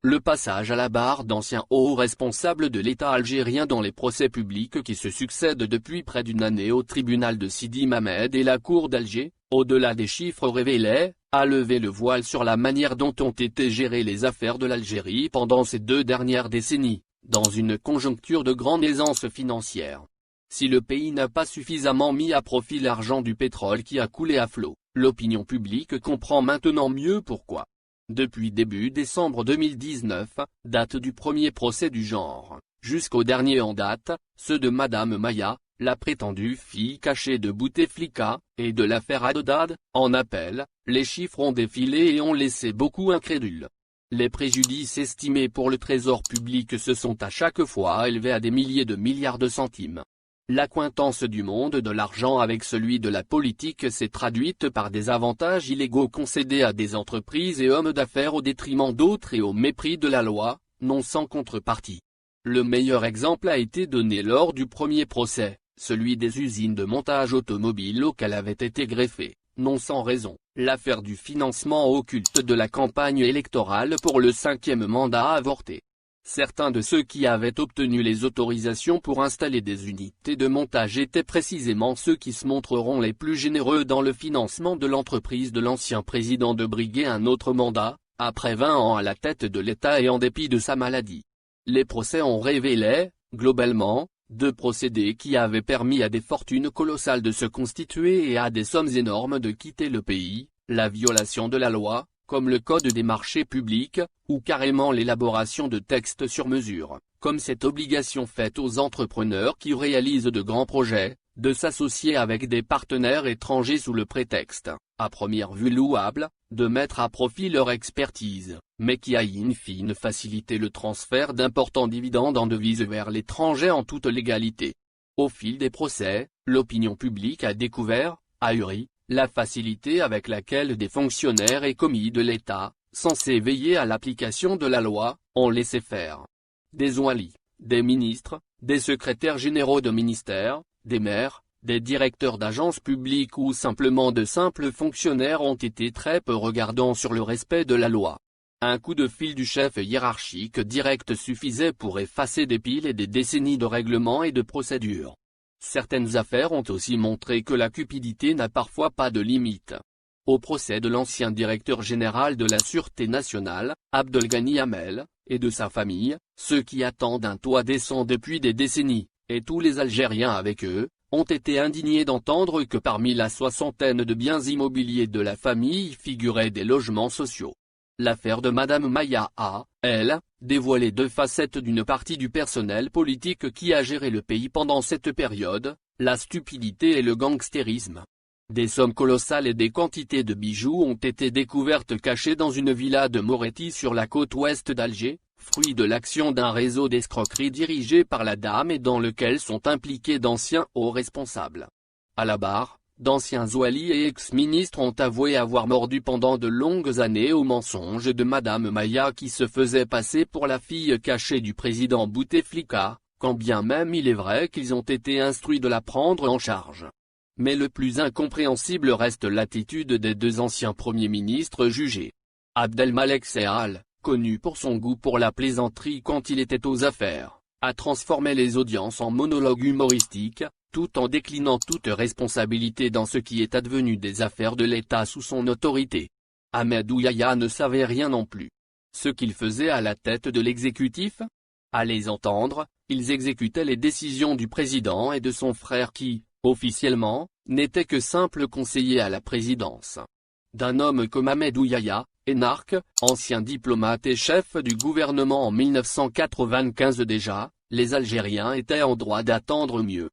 Le passage à la barre d'anciens hauts responsables de l'État algérien dans les procès publics qui se succèdent depuis près d'une année au tribunal de Sidi Mamed et la cour d'Alger, au-delà des chiffres révélés, a levé le voile sur la manière dont ont été gérées les affaires de l'Algérie pendant ces 2 dernières décennies, dans une conjoncture de grande aisance financière. Si le pays n'a pas suffisamment mis à profit l'argent du pétrole qui a coulé à flot, l'opinion publique comprend maintenant mieux pourquoi. Depuis début décembre 2019, date du premier procès du genre, jusqu'au dernier en date, ceux de Madame Maya, la prétendue fille cachée de Bouteflika, et de l'affaire Haddad, en appel, les chiffres ont défilé et ont laissé beaucoup incrédules. Les préjudices estimés pour le trésor public se sont à chaque fois élevés à des milliers de milliards de centimes. L'accointance du monde de l'argent avec celui de la politique s'est traduite par des avantages illégaux concédés à des entreprises et hommes d'affaires au détriment d'autres et au mépris de la loi, non sans contrepartie. Le meilleur exemple a été donné lors du premier procès, celui des usines de montage automobile auquel avait été greffé, non sans raison, l'affaire du financement occulte de la campagne électorale pour le 5e mandat avorté. Certains de ceux qui avaient obtenu les autorisations pour installer des unités de montage étaient précisément ceux qui se montreront les plus généreux dans le financement de l'entreprise de l'ancien président de briguer un autre mandat, après 20 ans à la tête de l'État et en dépit de sa maladie. Les procès ont révélé, globalement, 2 procédés qui avaient permis à des fortunes colossales de se constituer et à des sommes énormes de quitter le pays, la violation de la loi, comme le Code des marchés publics, ou carrément l'élaboration de textes sur mesure, comme cette obligation faite aux entrepreneurs qui réalisent de grands projets, de s'associer avec des partenaires étrangers sous le prétexte, à première vue louable, de mettre à profit leur expertise, mais qui a in fine facilité le transfert d'importants dividendes en devises vers l'étranger en toute légalité. Au fil des procès, l'opinion publique a découvert, ahuri, la facilité avec laquelle des fonctionnaires et commis de l'État, censés veiller à l'application de la loi, ont laissé faire. Des oualis, des ministres, des secrétaires généraux de ministères, des maires, des directeurs d'agences publiques ou simplement de simples fonctionnaires ont été très peu regardants sur le respect de la loi. Un coup de fil du chef hiérarchique direct suffisait pour effacer des piles et des décennies de règlements et de procédures. Certaines affaires ont aussi montré que la cupidité n'a parfois pas de limite. Au procès de l'ancien directeur général de la Sûreté nationale, Abdelghani Hamel, et de sa famille, ceux qui attendent un toit décent depuis des décennies, et tous les Algériens avec eux, ont été indignés d'entendre que parmi la 60aine de biens immobiliers de la famille figuraient des logements sociaux. L'affaire de Madame Maya a, elle, dévoilé 2 facettes d'une partie du personnel politique qui a géré le pays pendant cette période, la stupidité et le gangstérisme. Des sommes colossales et des quantités de bijoux ont été découvertes cachées dans une villa de Moretti sur la côte ouest d'Alger, fruit de l'action d'un réseau d'escroquerie dirigé par la dame et dans lequel sont impliqués d'anciens hauts responsables. À la barre, d'anciens oualis et ex-ministres ont avoué avoir mordu pendant de longues années au mensonge de Madame Maya qui se faisait passer pour la fille cachée du président Bouteflika, quand bien même il est vrai qu'ils ont été instruits de la prendre en charge. Mais le plus incompréhensible reste l'attitude des 2 anciens premiers ministres jugés. Abdelmalek Sehal, connu pour son goût pour la plaisanterie quand il était aux affaires, a transformé les audiences en monologues humoristiques, tout en déclinant toute responsabilité dans ce qui est advenu des affaires de l'État sous son autorité. Ahmed Ouyaya ne savait rien non plus. Ce qu'il faisait à la tête de l'exécutif? À les entendre, ils exécutaient les décisions du président et de son frère qui, officiellement, n'étaient que simples conseillers à la présidence. D'un homme comme Ahmed Ouyaya, énarque, ancien diplomate et chef du gouvernement en 1995 déjà, les Algériens étaient en droit d'attendre mieux.